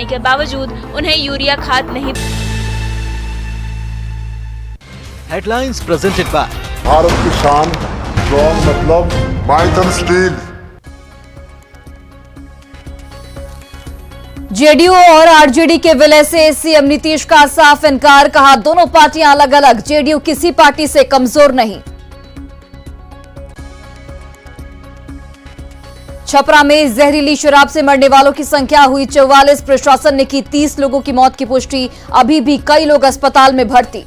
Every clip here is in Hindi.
होने के बावजूद उन्हें यूरिया खाद नहीं। हेडलाइंस प्रेजेंटेड बाय भारत की शान, स्ट्रॉन्ग मतलब माइथन स्टील। जेडीयू और आरजेडी के विलय से सीएम नीतीश का साफ इनकार, कहा दोनों पार्टियां अलग अलग, जेडीयू किसी पार्टी से कमजोर नहीं। छपरा में जहरीली शराब से मरने वालों की संख्या हुई 44, प्रशासन ने की 30 लोगों की मौत की पुष्टि, अभी भी कई लोग अस्पताल में भर्ती।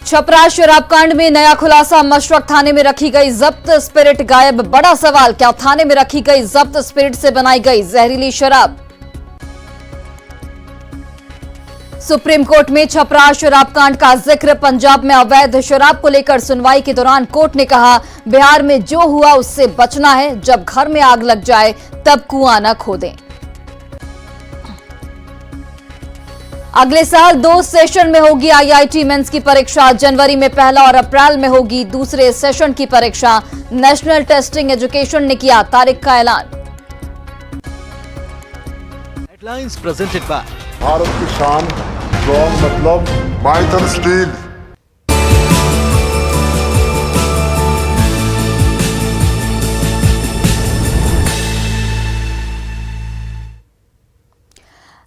छपरा शराब कांड में नया खुलासा, मशरक थाने में रखी गई जब्त स्पिरिट गायब, बड़ा सवाल क्या थाने में रखी गई जब्त स्पिरिट से बनाई गई जहरीली शराब। सुप्रीम कोर्ट में छपरा शराब कांड का जिक्र, पंजाब में अवैध शराब को लेकर सुनवाई के दौरान कोर्ट ने कहा बिहार में जो हुआ उससे बचना है, जब घर में आग लग जाए तब कुआं न खोदें। अगले साल 2 सेशन में होगी आईआईटी मेंस की परीक्षा, जनवरी में पहला और अप्रैल में होगी दूसरे सेशन की परीक्षा। नेशनल टेस्टिंग एजुकेशन ने किया तारीख का ऐलान। हेडलाइंस प्रेजेंटेड बाय भारत की शान, स्ट्रॉन्ग मतलब माइथन स्टील।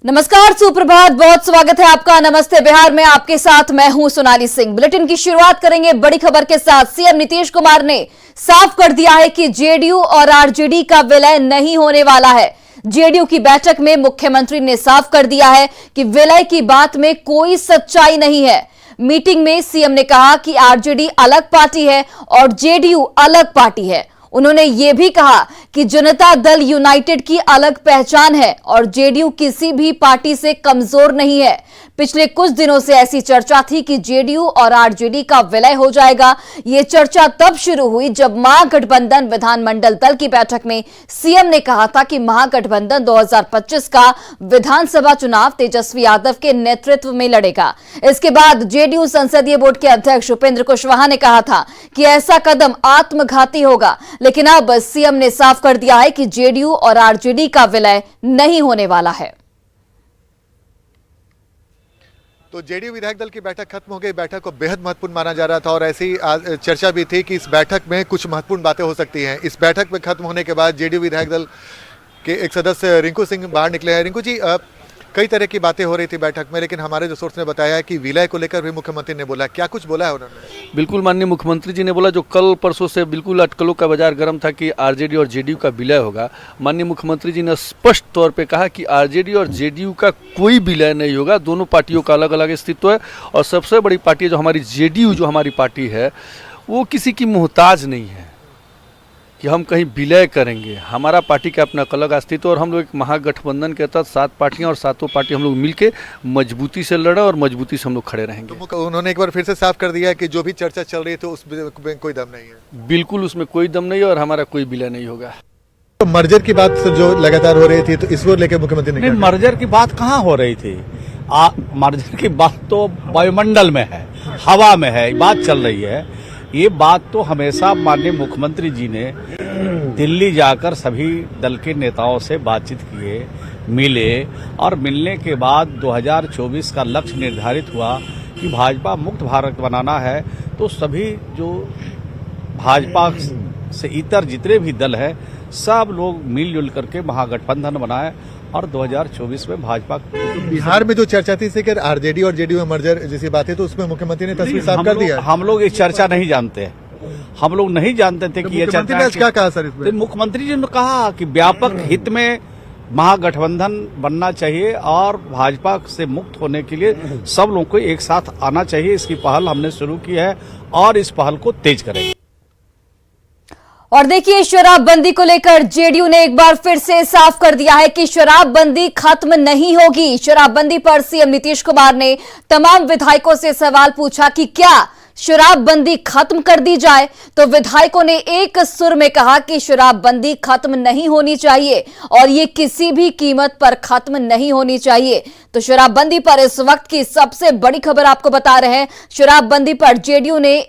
नमस्कार, सुप्रभात, बहुत स्वागत है आपका नमस्ते बिहार में। आपके साथ मैं हूं सोनाली सिंह। बुलेटिन की शुरुआत करेंगे बड़ी खबर के साथ। सीएम नीतीश कुमार ने साफ कर दिया है कि जेडीयू और आरजेडी का विलय नहीं होने वाला है। जेडीयू की बैठक में मुख्यमंत्री ने साफ कर दिया है कि विलय की बात में कोई सच्चाई नहीं है। मीटिंग में सीएम ने कहा कि आरजेडी अलग पार्टी है और जेडीयू अलग पार्टी है। उन्होंने ये भी कहा कि जनता दल यूनाइटेड की अलग पहचान है और जेडीयू किसी भी पार्टी से कमजोर नहीं है। पिछले कुछ दिनों से ऐसी चर्चा थी कि जेडीयू और आरजेडी का विलय हो जाएगा। ये चर्चा तब शुरू हुई जब महागठबंधन विधानमंडल दल की बैठक में सीएम ने कहा था कि महागठबंधन 2025 का विधानसभा चुनाव तेजस्वी यादव के नेतृत्व में लड़ेगा। इसके बाद जेडीयू संसदीय बोर्ड के अध्यक्ष उपेंद्र कुशवाहा ने कहा था कि ऐसा कदम आत्मघाती होगा, लेकिन अब सीएम ने साफ कर दिया है कि जेडीयू और आरजेडी का विलय नहीं होने वाला है। तो जेडीयू विधायक दल की बैठक खत्म हो गई। बैठक को बेहद महत्वपूर्ण माना जा रहा था और ऐसी चर्चा भी थी कि इस बैठक में कुछ महत्वपूर्ण बातें हो सकती हैं। इस बैठक में खत्म होने के बाद जेडीयू विधायक दल के एक सदस्य रिंकू सिंह बाहर निकले हैं। रिंकू जी, कई तरह की बातें हो रही थी बैठक में, लेकिन हमारे जो सोर्स ने बताया है कि विलय को लेकर भी मुख्यमंत्री ने बोला, क्या कुछ बोला है उन्होंने? बिल्कुल, माननीय मुख्यमंत्री जी ने बोला, जो कल परसों से बिल्कुल अटकलों का बाजार गर्म था कि आरजेडी और जेडीयू का विलय होगा। माननीय मुख्यमंत्री जी ने स्पष्ट तौर पे कहा कि आरजेडी और जेडीयू का कोई विलय नहीं होगा, दोनों पार्टियों का अलग अलग अस्तित्व है। और सबसे बड़ी पार्टी जो हमारी जेडीयू, जो हमारी पार्टी है, वो किसी की मोहताज नहीं है कि हम कहीं विलय करेंगे। हमारा पार्टी का अपना अलग अस्तित्व और हम लोग एक महागठबंधन के तहत 7 पार्टियां और 7 पार्टी हम लोग मिलके मजबूती से लड़े और मजबूती से हम लोग खड़े रहेंगे। तो उन्होंने एक बार फिर से साफ कर दिया है कि जो भी चर्चा चल रही थी उसमें कोई दम नहीं है। बिल्कुल, उसमें कोई दम नहीं है और हमारा कोई विलय नहीं होगा। तो मर्जर की बात जो लगातार हो रही थी, तो इसको लेकर मुख्यमंत्री ने मर्जर की बात कहाँ हो रही थी? मर्जर की बात तो वायुमंडल में है, हवा में है, बात चल रही है। ये बात तो हमेशा माननीय मुख्यमंत्री जी ने दिल्ली जाकर सभी दल के नेताओं से बातचीत किए, मिले और मिलने के बाद 2024 का लक्ष्य निर्धारित हुआ कि भाजपा मुक्त भारत बनाना है। तो सभी जो भाजपा से इतर जितने भी दल है, सब लोग मिलजुल करके महागठबंधन बनाए और 2024 में भाजपा। बिहार में जो चर्चा थी कि आरजेडी और जेडीयू में मर्जर जैसी बात है, तो उसमें मुख्यमंत्री ने तस्वीर साफ कर दिया। हम लोग ये चर्चा नहीं जानते, हम लोग नहीं जानते थे कि ये चर्चा। क्या कहा सर इसमें? मुख्यमंत्री जी ने कहा कि व्यापक हित में महागठबंधन बनना चाहिए और भाजपा से मुक्त होने के लिए सब लोगों को एक साथ आना चाहिए। इसकी पहल हमने शुरू की है और इस पहल को तेज करेंगे। और देखिए, शराबबंदी को लेकर जेडीयू ने एक बार फिर से साफ कर दिया है कि शराबबंदी खत्म नहीं होगी। शराबबंदी पर सीएम नीतीश कुमार ने तमाम विधायकों से सवाल पूछा कि क्या शराबबंदी खत्म कर दी जाए, तो विधायकों ने एक सुर में कहा कि शराबबंदी खत्म नहीं होनी चाहिए और ये किसी भी कीमत पर खत्म नहीं होनी चाहिए। तो शराबबंदी पर इस वक्त की सबसे बड़ी खबर आपको बता रहे हैं। शराबबंदी पर जेडीयू ने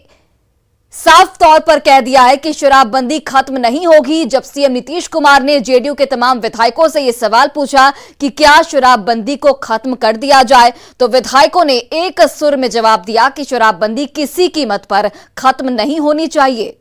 साफ तौर पर कह दिया है कि शराबबंदी खत्म नहीं होगी। जब सीएम नीतीश कुमार ने जेडीयू के तमाम विधायकों से यह सवाल पूछा कि क्या शराबबंदी को खत्म कर दिया जाए, तो विधायकों ने एक सुर में जवाब दिया कि शराबबंदी किसी कीमत पर खत्म नहीं होनी चाहिए।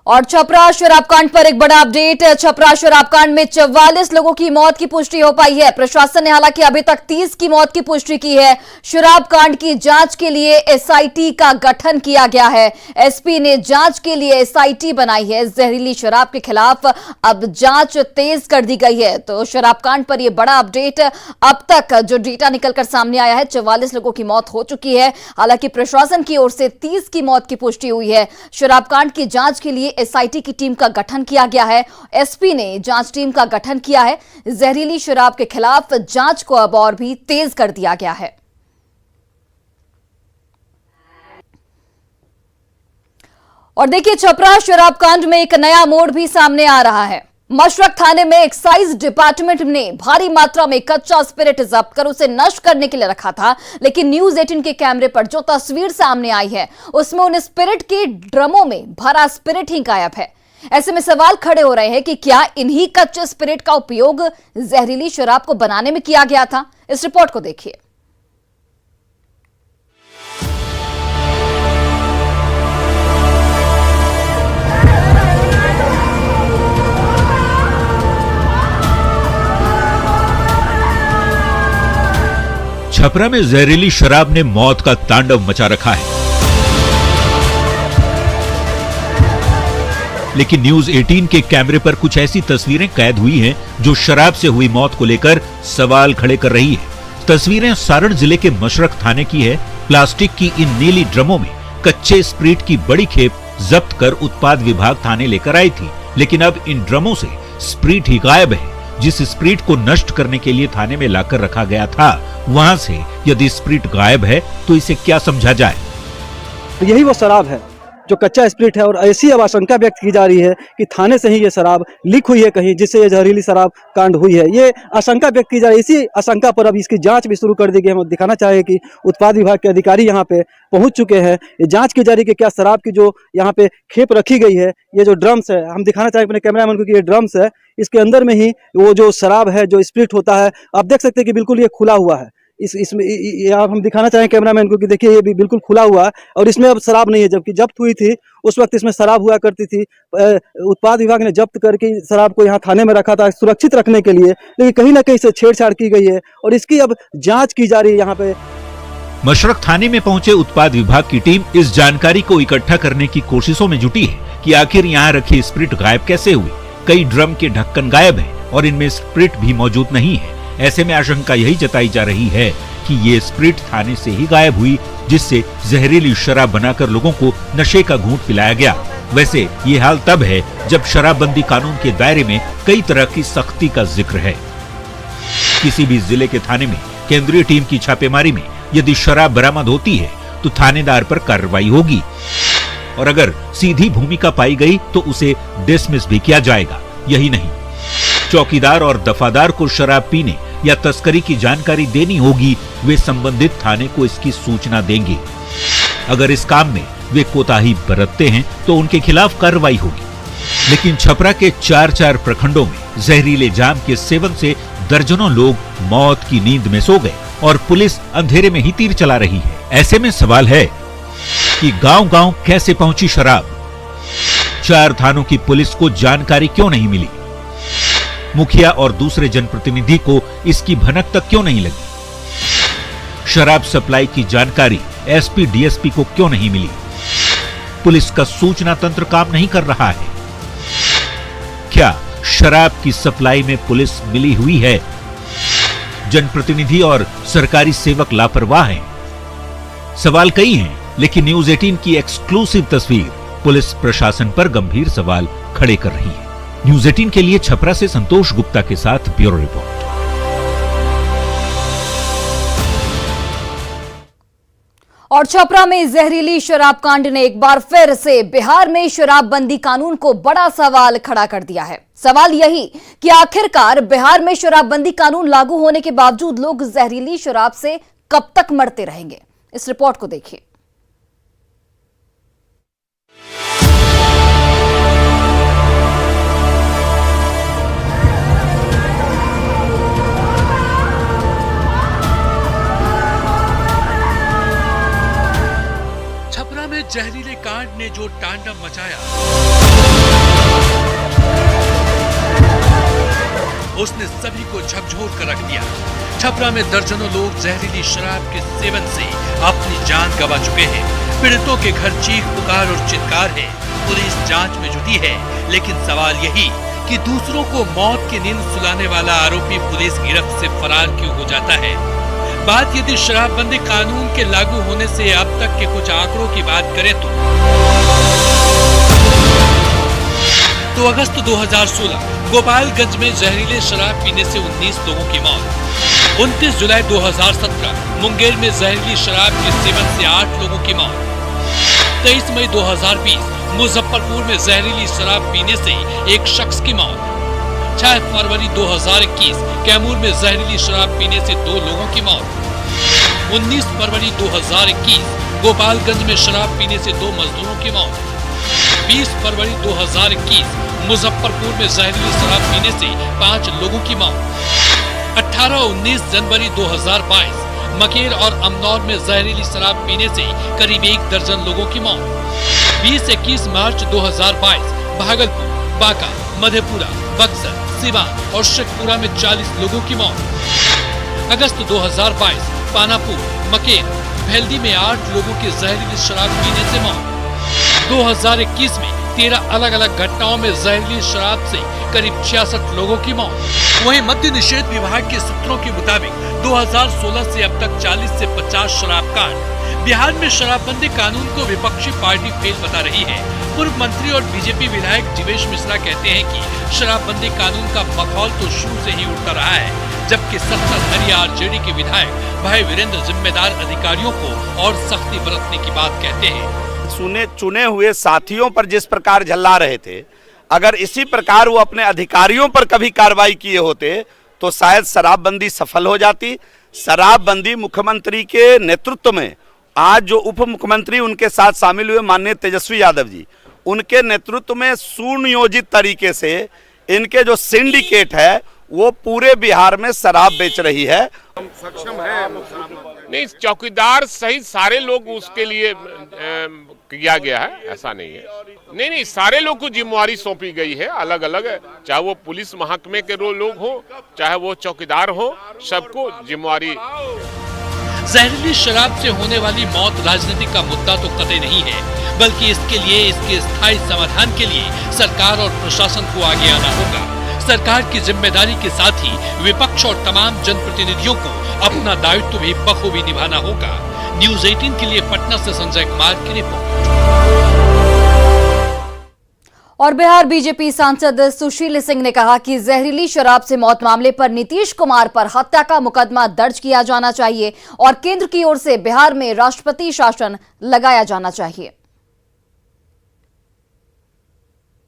और छपरा शराबकांड पर एक बड़ा अपडेट। छपरा शराबकांड में 44 लोगों की मौत की पुष्टि हो पाई है। प्रशासन ने हालांकि अभी तक 30 की मौत की पुष्टि की है। शराबकांड की जांच के लिए एसआईटी का गठन किया गया है। एसपी ने जांच के लिए एसआईटी बनाई है। जहरीली शराब के खिलाफ अब जांच तेज कर दी गई है। तो शराबकांड पर यह बड़ा अपडेट। अब तक जो डेटा निकलकर सामने आया है, 44 लोगों की मौत हो चुकी है। हालांकि प्रशासन की ओर से 30 की मौत की पुष्टि हुई है। शराबकांड की जांच के लिए एसआईटी की टीम का गठन किया गया है। एसपी ने जांच टीम का गठन किया है। जहरीली शराब के खिलाफ जांच को अब और भी तेज कर दिया गया है। और देखिए, छपरा शराबकांड में एक नया मोड़ भी सामने आ रहा है। मशरक थाने में एक्साइज डिपार्टमेंट ने भारी मात्रा में कच्चा स्पिरिट जब्त कर उसे नष्ट करने के लिए रखा था, लेकिन न्यूज 18 के कैमरे पर जो तस्वीर सामने आई है उसमें उन स्पिरिट के ड्रमों में भरा स्पिरिट ही गायब है। ऐसे में सवाल खड़े हो रहे हैं कि क्या इन्हीं कच्चे स्पिरिट का उपयोग जहरीली शराब को बनाने में किया गया था। इस रिपोर्ट को देखिए। छपरा में जहरीली शराब ने मौत का तांडव मचा रखा है, लेकिन न्यूज 18 के कैमरे पर कुछ ऐसी तस्वीरें कैद हुई हैं जो शराब से हुई मौत को लेकर सवाल खड़े कर रही है। तस्वीरें सारण जिले के मशरक थाने की है। प्लास्टिक की इन नीली ड्रमों में कच्चे स्प्रिट की बड़ी खेप जब्त कर उत्पाद विभाग थाने लेकर आई थी, लेकिन अब इन ड्रमों से स्प्रिट ही गायब है। जिस स्प्रिट को नष्ट करने के लिए थाने में लाकर रखा गया था, वहां से यदि स्प्रिट गायब है तो इसे क्या समझा जाए। यही वो शराब है जो कच्चा स्प्रिट है, और ऐसी अब आशंका व्यक्त की जा रही है कि थाने से ही ये शराब लीक हुई है कहीं, जिससे ये जहरीली शराब कांड हुई है। ये आशंका व्यक्त की जा रही है। इसी आशंका पर अब इसकी जांच भी शुरू कर दी गई है। हम दिखाना चाहेंगे कि उत्पाद विभाग के अधिकारी यहाँ पे पहुंच चुके हैं। ये जांच की जा रही है कि क्या शराब की जो यहाँ पे खेप रखी गई है, ये जो ड्रम्स है, हम दिखाना चाहेंगे अपने कैमरामैन को कि ये ड्रम्स है, इसके अंदर में ही वो जो शराब है, जो स्प्रिट होता है, आप देख सकते हैं कि बिल्कुल ये खुला हुआ है। इसमें आप हम दिखाना चाहें कैमरामैन को कि देखिए ये भी बिल्कुल खुला हुआ है और इसमें अब शराब नहीं है, जबकि जब्त हुई थी उस वक्त इसमें शराब हुआ करती थी। उत्पाद विभाग ने जब्त करके शराब को यहाँ थाने में रखा था सुरक्षित रखने के लिए, लेकिन कहीं ना कहीं से छेड़छाड़ की गई है और इसकी अब जांच की जा रही है। यहाँ पे मशरक थाने में पहुंचे उत्पाद विभाग की टीम इस जानकारी को इकट्ठा करने की कोशिशों में जुटी है कि आखिर यहाँ रखी स्प्रिट गायब कैसे हुई। कई ड्रम के ढक्कन गायब है और इनमें स्प्रिट भी मौजूद नहीं है। ऐसे में आशंका यही जताई जा रही है कि ये स्प्रिट थाने से ही गायब हुई, जिससे जहरीली शराब बनाकर लोगों को नशे का घूंट पिलाया गया। वैसे ये हाल तब है जब शराबबंदी कानून के दायरे में कई तरह की सख्ती का जिक्र है। किसी भी जिले के थाने में केंद्रीय टीम की छापेमारी में यदि शराब बरामद होती है तो थानेदार पर कार्रवाई होगी, और अगर सीधी भूमिका पाई गई तो उसे डिसमिस भी किया जाएगा। यही नहीं, चौकीदार और दफादार को शराब पीने या तस्करी की जानकारी देनी होगी। वे संबंधित थाने को इसकी सूचना देंगे। अगर इस काम में वे कोताही बरतते हैं तो उनके खिलाफ कार्रवाई होगी। लेकिन छपरा के 4 प्रखंडों में जहरीले जाम के सेवन से दर्जनों लोग मौत की नींद में सो गए और पुलिस अंधेरे में ही तीर चला रही है। ऐसे में सवाल है कि गांव-गांव कैसे पहुंची शराब? 4 थानों की पुलिस को जानकारी क्यों नहीं मिली? मुखिया और दूसरे जनप्रतिनिधि को इसकी भनक तक क्यों नहीं लगी? शराब सप्लाई की जानकारी एसपी डीएसपी को क्यों नहीं मिली? पुलिस का सूचना तंत्र काम नहीं कर रहा है। क्या शराब की सप्लाई में पुलिस मिली हुई है? जनप्रतिनिधि और सरकारी सेवक लापरवाह हैं। सवाल कई हैं, लेकिन न्यूज 18 की एक्सक्लूसिव तस्वीर पुलिस प्रशासन पर गंभीर सवाल खड़े कर रही है। न्यूज 18 के लिए छपरा से संतोष गुप्ता के साथ ब्यूरो रिपोर्ट। और छपरा में जहरीली शराब कांड ने एक बार फिर से बिहार में शराबबंदी कानून को बड़ा सवाल खड़ा कर दिया है। सवाल यही कि आखिरकार बिहार में शराबबंदी कानून लागू होने के बावजूद लोग जहरीली शराब से कब तक मरते रहेंगे। इस रिपोर्ट को देखिए। छपरा में जहरीले कांड ने जो तांडव मचाया, उसने सभी को झकझोर कर रख दिया। छपरा में दर्जनों लोग जहरीली शराब के सेवन से अपनी जान गंवा चुके हैं। पीड़ितों के घर चीख पुकार और चित्कार है। पुलिस जांच में जुटी है, लेकिन सवाल यही कि दूसरों को मौत की नींद सुलाने वाला आरोपी पुलिस गिरफ्त से फरार क्यों हो जाता है। बात यदि शराबबंदी कानून के लागू होने से अब तक के कुछ आंकड़ों की बात करें तो अगस्त 2016 गोपालगंज में जहरीले शराब पीने से 19 लोगों की मौत। 29 जुलाई 2017 मुंगेर में जहरीली शराब के सेवन से 8 लोगों की मौत। 23 मई 2020 मुजफ्फरपुर में जहरीली शराब पीने से एक शख्स की मौत। 6 फरवरी 2021 कैमूर में जहरीली शराब पीने से 2 लोगों की मौत। 19 फरवरी 2021 गोपालगंज में शराब पीने से 2 मजदूरों की मौत। 20 फरवरी 2021 मुजफ्फरपुर में जहरीली शराब पीने से 5 लोगों की मौत। 18-19 जनवरी 2022 मकेर और अमनौर में जहरीली शराब पीने से करीब 1 दर्जन लोगों की मौत। 20-21 मार्च 2022 भागलपुर, बांका, मधेपुरा, बक्सर, सिवान और शेखपुरा में 40 लोगों की मौत। अगस्त 2022 पानापुर, मकेर, भेल्दी में 8 लोगों की जहरीली शराब पीने से मौत। 2021 में 13 अलग अलग घटनाओं में जहरीली शराब से करीब 66 लोगों की मौत। वहीं मद्य निषेध विभाग के सूत्रों के मुताबिक 2016 से अब तक 40 से 50 शराब कांड। बिहार में शराबबंदी कानून को विपक्षी पार्टी फेल बता रही है। पूर्व मंत्री और बीजेपी विधायक जीवेश मिश्रा कहते हैं कि शराबबंदी कानून का मखौल तो शुरू से ही उड़ता रहा है, जबकि सत्ताधारी आरजेडी के विधायक भाई वीरेंद्र जिम्मेदार अधिकारियों को और सख्ती बरतने की बात कहते हैं। चुने हुए साथियों पर जिस प्रकार झल्ला रहे थे, अगर इसी प्रकार वो अपने अधिकारियों पर कभी कार्रवाई किए होते तो शायद शराबबंदी सफल हो जाती। शराबबंदी मुख्यमंत्री के नेतृत्व में आज जो उप मुख्यमंत्री उनके साथ शामिल हुए माननीय तेजस्वी यादव जी, उनके नेतृत्व में सुनियोजित तरीके से इनके जो सिंडिकेट है वो पूरे बिहार में शराब बेच रही है। सक्षम है नहीं, चौकीदार सहित सारे लोग उसके लिए किया गया है, ऐसा नहीं है। नहीं, सारे लोग को जिम्मेवारी सौंपी गई है अलग अलग, चाहे वो पुलिस महकमे के लोग हो, चाहे वो चौकीदार हो, सबको जिम्मेवारी। जहरीली शराब से होने वाली मौत राजनीति का मुद्दा तो कतई नहीं है, बल्कि इसके स्थायी समाधान के लिए सरकार और प्रशासन को आगे आना होगा। सरकार की जिम्मेदारी के साथ ही विपक्ष और तमाम जनप्रतिनिधियों को अपना दायित्व भी बखूबी निभाना होगा। न्यूज़ 18 के लिए पटना से संजय कुमार की रिपोर्ट। और बिहार बीजेपी सांसद सुशील सिंह ने कहा कि जहरीली शराब से मौत मामले पर नीतीश कुमार पर हत्या का मुकदमा दर्ज किया जाना चाहिए और केंद्र की ओर से बिहार में राष्ट्रपति शासन लगाया जाना चाहिए।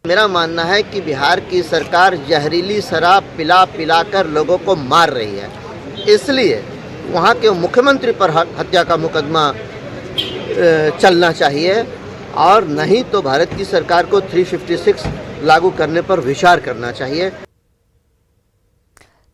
मेरा मानना है कि बिहार की सरकार जहरीली शराब पिला पिलाकर लोगों को मार रही है, इसलिए वहाँ के मुख्यमंत्री पर हत्या का मुकदमा चलना चाहिए और नहीं तो भारत की सरकार को 356 लागू करने पर विचार करना चाहिए।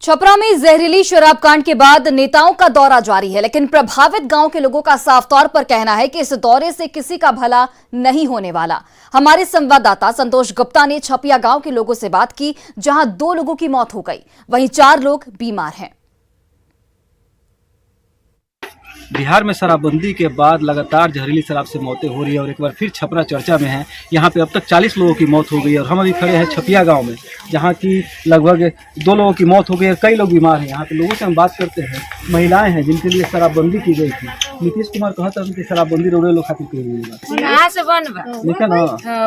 छपरा में जहरीली शराब कांड के बाद नेताओं का दौरा जारी है, लेकिन प्रभावित गांव के लोगों का साफ तौर पर कहना है कि इस दौरे से किसी का भला नहीं होने वाला। हमारे संवाददाता संतोष गुप्ता ने छपिया गांव के लोगों से बात की, जहां 2 लोगों की मौत हो गई, वहीं 4 लोग बीमार हैं। बिहार में शराबबंदी के बाद लगातार जहरीली शराब से मौतें हो रही है और एक बार फिर छपरा चर्चा में है। यहाँ पे अब तक 40 लोगों की मौत हो गई है और हम अभी खड़े हैं छपिया गांव में, जहाँ की लगभग 2 लोगों की मौत हो गई है, कई लोग बीमार हैं। यहाँ पे लोगों से हम बात करते हैं, महिलाएं हैं जिनके लिए शराबबंदी की गई थी। नीतीश कुमार कहा था कि शराबबंदी रोड़े लोग खातिर की गई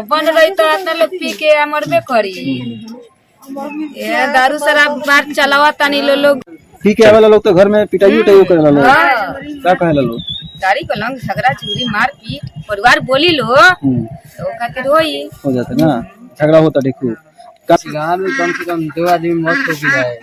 बन रही तो इतना लोग पी के मरबे करी। दारू शराब बार चलावा तानी लोग पी के आवेला लोग तो घर में पिटाई उटाई करेला लोग, क्या कहेला लोग, गाड़ी को लंग झगड़ा झुगड़ी मार पीट परिवार बोली लो तो खातिर हो जाता ना, झगड़ा होता। देखो गाँव में कम से कम 2 आदमी मौत हो गया है,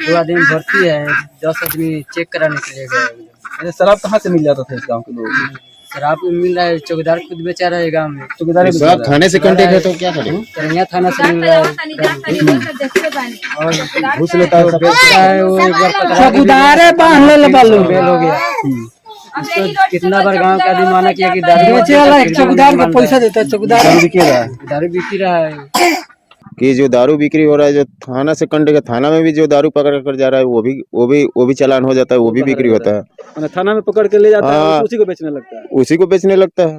2 आदमी भर्ती है, 10 आदमी चेक कराने के लिए गए। शराब कहाँ से मिल जाता था इस गांव के लोगों को? शराब मिल रहा है, चौकीदार खुद बेचा रहा है गाँव में। चौकीदार शराब थाने से कंटेक्ट है तो क्या करें? तरैया थाना से मिल रहा है और घूस लेता है, बेचता है वो। एक बार चौकीदार है, बांध ले बालू बेल हो गया। इसको कितना बार गांव का आदमी माना किया कि दारू बेचे वाला एक चौकीदार को पैसा देता है, चौकीदार बिक रहा है, दारू बिक रहा है। कि जो दारू बिक्री हो रहा है, जो थाना से कंटेक्ट है, थाना में भी जो दारू पकड़ कर जा रहा है वो भी चालान हो जाता है, वो भी बिक्री होता है। थाना में पकड़ के ले जाता है, उसी को बेचने लगता है। उसी को बेचने लगता है।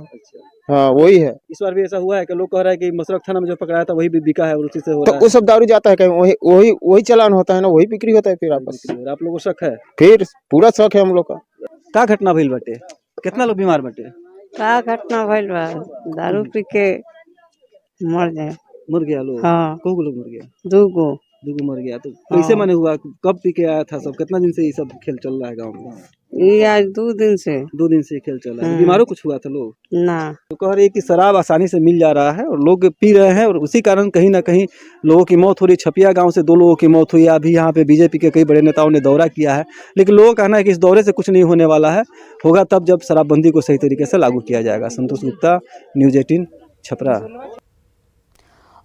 हाँ वही है। इस बार भी ऐसा हुआ है कि लोग कह रहा है कि मसरख थाना में जो पकड़ाया था वही भी बिका है और उसी से हो तो रहा है। वो सब दारू जाता है कहीं, वही चालान होता है ना, वही बिक्री होता है फिर आपस। आप लोगों को शक है? फिर पूरा शक है हम लोग का। क्या घटना भइल बाटे? कितना लोग बीमार बाटे? क्या घटना भइल बा? दारू पी के मर गया लोग? हाँ। को लोग मर गया? दो गो मर गया। तो कैसे माने हुआ? कब पी के आया था सब? कितना दिन से ये सब खेल चल रहा है गाँव में? ये आज 2 दिन से। 2 दिन से खेल चल रहा है। बीमारों कुछ हुआ था लोग? ना। तो कह रहे हैं कि शराब आसानी से मिल जा रहा है और लोग पी रहे हैं और उसी कारण कहीं ना कहीं लोगों की मौत हो रही। छपिया गांव से 2 लोगों की मौत हुई। अभी यहाँ पे बीजेपी के कई बड़े नेताओं ने दौरा किया है, लेकिन लोगों का कहना है कि इस दौरे से कुछ नहीं होने वाला है, होगा तब जब शराबबंदी को सही तरीके से लागू किया जाएगा। संतोष गुप्ता, न्यूज़ 18 छपरा।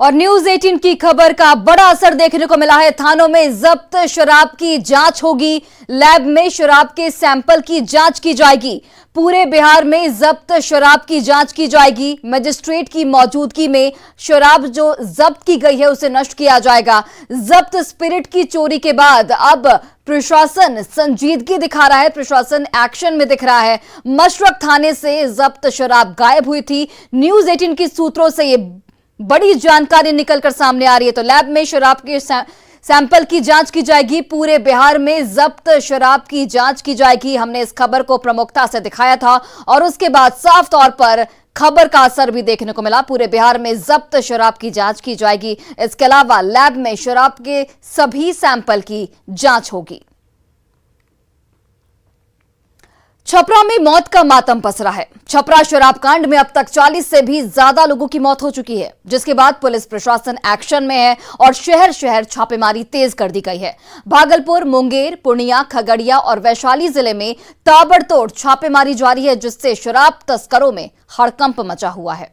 और न्यूज 18 की खबर का बड़ा असर देखने को मिला है। थानों में जब्त शराब की जांच होगी, लैब में शराब के सैंपल की जांच की जाएगी। पूरे बिहार में जब्त शराब की जांच की जाएगी। मजिस्ट्रेट की मौजूदगी में शराब जो जब्त की गई है उसे नष्ट किया जाएगा। जब्त स्पिरिट की चोरी के बाद अब प्रशासन संजीदगी दिखा रहा है, प्रशासन एक्शन में दिख रहा है। मशरक थाने से जब्त शराब गायब हुई थी। न्यूज 18 की सूत्रों से ये बड़ी जानकारी निकलकर सामने आ रही है। तो लैब में शराब के सैंपल की जांच की जाएगी। पूरे बिहार में जब्त शराब की जांच की जाएगी। हमने इस खबर को प्रमुखता से दिखाया था और उसके बाद साफ तौर पर खबर का असर भी देखने को मिला। पूरे बिहार में जब्त शराब की जांच की जाएगी। इसके अलावा लैब में शराब के सभी सैंपल की जांच होगी। छपरा में मौत का मातम पसरा है। छपरा शराब कांड में अब तक 40 से भी ज्यादा लोगों की मौत हो चुकी है, जिसके बाद पुलिस प्रशासन एक्शन में है और शहर शहर छापेमारी तेज कर दी गई है। भागलपुर, मुंगेर, पूर्णिया, खगड़िया और वैशाली जिले में ताबड़तोड़ छापेमारी जारी है, जिससे शराब तस्करों में हड़कंप मचा हुआ है।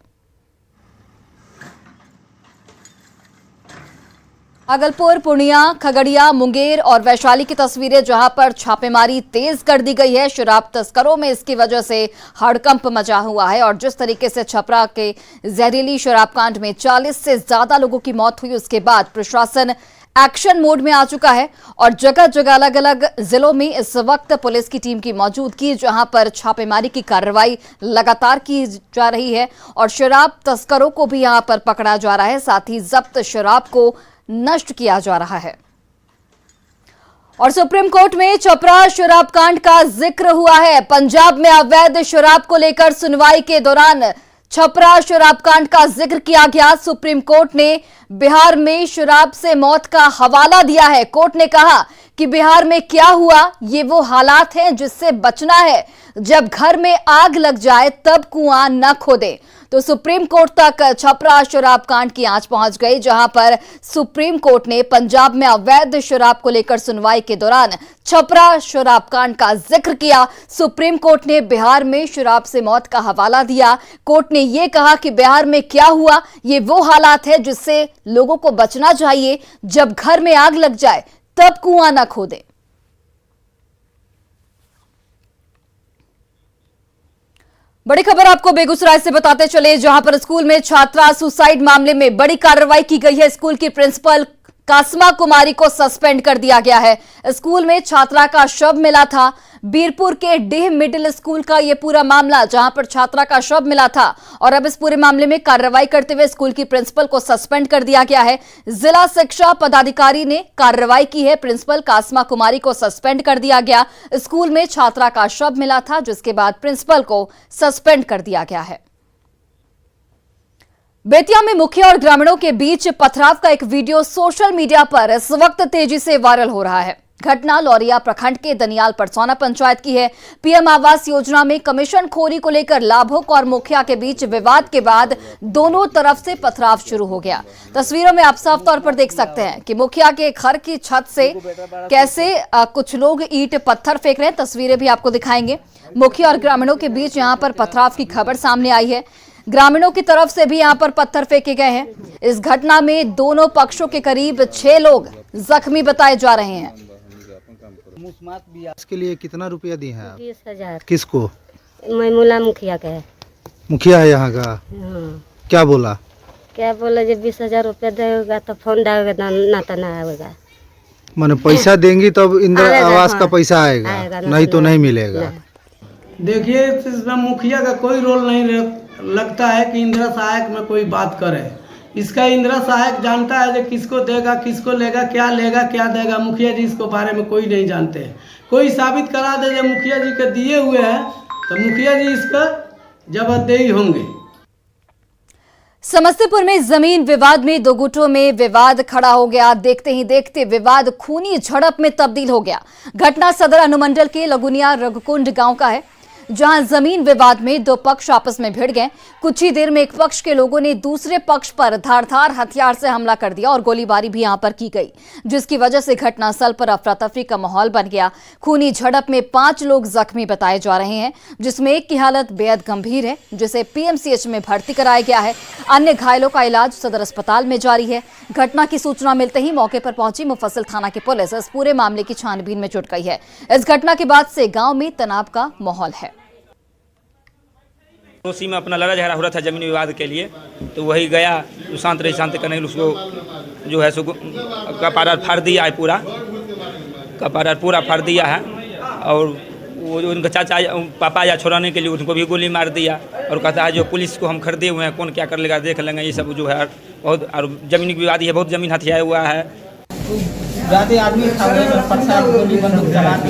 भागलपुर, पूर्णिया, खगड़िया, मुंगेर और वैशाली की तस्वीरें, जहां पर छापेमारी तेज कर दी गई है। शराब तस्करों में इसकी वजह से हड़कंप मचा हुआ है और जिस तरीके से छपरा के जहरीली शराब कांड में 40 से ज्यादा लोगों की मौत हुई, उसके बाद प्रशासन एक्शन मोड में आ चुका है और जगह जगह अलग अलग जिलों में इस वक्त पुलिस की टीम की मौजूदगी, जहां पर छापेमारी की कार्रवाई लगातार की जा रही है और शराब तस्करों को भी यहां पर पकड़ा जा रहा है। साथ ही जब्त शराब को नष्ट किया जा रहा है। और सुप्रीम कोर्ट में छपरा शराब कांड का जिक्र हुआ है। पंजाब में अवैध शराब को लेकर सुनवाई के दौरान छपरा शराब कांड का जिक्र किया गया। सुप्रीम कोर्ट ने बिहार में शराब से मौत का हवाला दिया है। कोर्ट ने कहा कि बिहार में क्या हुआ, ये वो हालात हैं जिससे बचना है। जब घर में आग लग जाए तब कुआं न खोदें। तो सुप्रीम कोर्ट तक छपरा शराब कांड की आंच पहुंच गई, जहां पर सुप्रीम कोर्ट ने पंजाब में अवैध शराब को लेकर सुनवाई के दौरान छपरा शराब कांड का जिक्र किया। सुप्रीम कोर्ट ने बिहार में शराब से मौत का हवाला दिया। कोर्ट ने यह कहा कि बिहार में क्या हुआ, ये वो हालात है जिससे लोगों को बचना चाहिए। जब घर में आग लग जाए तब कुआं न खोदें। बड़ी खबर आपको बेगूसराय से बताते चले, जहां पर स्कूल में छात्रा सुसाइड मामले में बड़ी कार्रवाई की गई है। स्कूल की प्रिंसिपल कासमा कुमारी को सस्पेंड कर दिया गया है। स्कूल में छात्रा का शव मिला था। बीरपुर के डीह मिडिल स्कूल का यह पूरा मामला, जहां पर छात्रा का शव मिला था और अब इस पूरे मामले में कार्रवाई करते हुए स्कूल की प्रिंसिपल को सस्पेंड कर दिया गया है। जिला शिक्षा पदाधिकारी ने कार्रवाई की है। प्रिंसिपल कासमा कुमारी को सस्पेंड कर दिया गया। स्कूल में छात्रा का शव मिला था, जिसके बाद प्रिंसिपल को सस्पेंड कर दिया गया है। बेतिया में मुखिया और ग्रामीणों के बीच पथराव का एक वीडियो सोशल मीडिया पर इस वक्त तेजी से वायरल हो रहा है। घटना लौरिया प्रखंड के दनियाल परसौना पंचायत की है। पीएम आवास योजना में कमीशन खोरी को लेकर लाभुक और मुखिया के बीच विवाद के बाद दोनों तरफ से पथराव शुरू हो गया। तस्वीरों में आप साफ तौर पर देख सकते हैं कि मुखिया के घर की छत से कैसे कुछ लोग ईंट पत्थर फेंक रहे हैं। तस्वीरें भी आपको दिखाएंगे। मुखिया और ग्रामीणों के बीच यहां पर पथराव की खबर सामने आई है। ग्रामीणों की तरफ से भी यहां पर पत्थर फेंके गए हैं। इस घटना में दोनों पक्षों के करीब 6 लोग जख्मी बताए जा रहे हैं। इसके लिए कितना रुपया दिए हैं आप? 20,000। किसको? मैमूला मुखिया का है। मुखिया है यहाँ का? हाँ। क्या बोला? क्या बोला जब 20,000 रुपया देगा तो फोन डालेगा ना तो ना आएगा। माने पैसा देंगी तब इंदिरा आवास का पैसा आएगा, आएगा, नहीं तो नहीं मिलेगा। देखिए इसमें मुखिया का कोई रोल नहीं लगता है कि इंदिरा सहायक में कोई बात करे। इसका इंदिरा सहायक जानता है कि किसको देगा, किसको लेगा, क्या देगा। मुखिया जी इसको बारे में कोई नहीं जानते। कोई साबित करा दे जब मुखिया जी के दिए हुए हैं तो मुखिया जी इसका जवाबदेही होंगे। समस्तीपुर में जमीन विवाद में दो गुटों में विवाद खड़ा हो गया। देखते ही देखते विवाद खूनी झड़प में तब्दील हो गया। घटना सदर अनुमंडल के लगुनिया रघुकुंड गांव का है, जहां जमीन विवाद में दो पक्ष आपस में भिड़ गए। कुछ ही देर में एक पक्ष के लोगों ने दूसरे पक्ष पर धारदार हथियार से हमला कर दिया और गोलीबारी भी यहां पर की गई, जिसकी वजह से घटनास्थल पर अफरा तफरी का माहौल बन गया। खूनी झड़प में 5 लोग जख्मी बताए जा रहे हैं, जिसमें एक की हालत बेहद गंभीर है, जिसे पीएमसीएच में भर्ती कराया गया है। अन्य घायलों का इलाज सदर अस्पताल में जारी है। घटना की सूचना मिलते ही मौके पर पहुंची मुफस्सिल थाना की पुलिस इस पूरे मामले की छानबीन में जुट गई है। इस घटना के बाद से गांव में तनाव का माहौल है। उसी में अपना लड़ा झगड़ा हो रहा था जमीन विवाद के लिए, तो वही गया शांत करने के लिए उसको जो है सो कपार फाड़ दिया है, कपार पूरा फाड़ दिया है। और वो जो उनका चाचा पापा या छोड़ाने के लिए उनको भी गोली मार दिया और कहता है जो पुलिस को हम खरीदे हुए हैं, कौन क्या कर लेगा देख लेंगे। ये सब जो है बहुत, और जमीन विवाद है, बहुत जमीन हथियाया हुआ है। ज्यादा आदमी था, गोली बंदूक चला के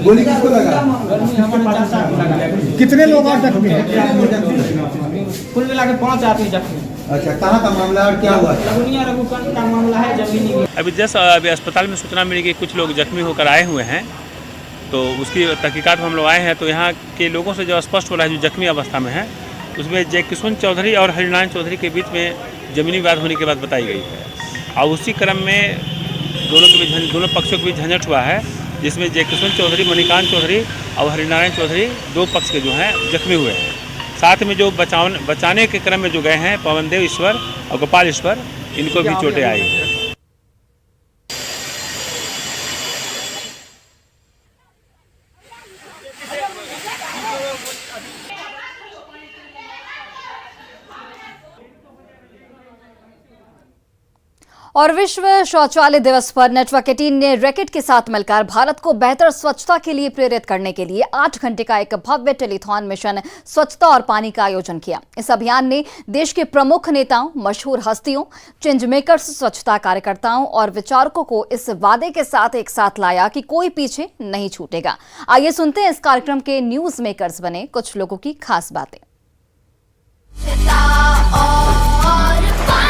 गोली किसको लगा? हमारे चाचा को लगा। कितने लोग और जख्मी हैं? कुल मिला के 5 आदमी जख्मी। अच्छा, कहाँ का मामला और क्या हुआ? लगुनिया रघुकुंड का मामला है, जमीनी। अभी जस्ट अभी अस्पताल में सूचना मिली कि कुछ लोग जख्मी होकर आए हुए हैं, तो उसकी तहकीकात में हम लोग आए हैं। तो यहाँ के लोगों से जो स्पष्ट हो रहा है जो जख्मी अवस्था में है, उसमें जय किशन चौधरी और हरिनारायण चौधरी के बीच में जमीनी विवाद होने की बात बताई गई है। और उसी क्रम में दोनों पक्षों के बीच झंझट हुआ है, जिसमें जय किशन चौधरी, मणिकांत चौधरी और हरिनारायण चौधरी 2 पक्ष के जो हैं जख्मी हुए हैं। साथ में जो बचाने के क्रम में जो गए हैं पवनदेव ईश्वर और गोपाल ईश्वर, इनको भी चोटें आई हैं। और विश्व शौचालय दिवस पर नेटवर्क 18 ने रैकेट के साथ मिलकर भारत को बेहतर स्वच्छता के लिए प्रेरित करने के लिए 8 घंटे का एक भव्य टेलीथॉन मिशन स्वच्छता और पानी का आयोजन किया। इस अभियान ने देश के प्रमुख नेताओं, मशहूर हस्तियों, चेंज मेकर्स, स्वच्छता कार्यकर्ताओं और विचारकों को इस वादे के साथ एक साथ लाया कि कोई पीछे नहीं छूटेगा। आइए सुनते हैं इस कार्यक्रम के न्यूज मेकर्स बने कुछ लोगों की खास बातें।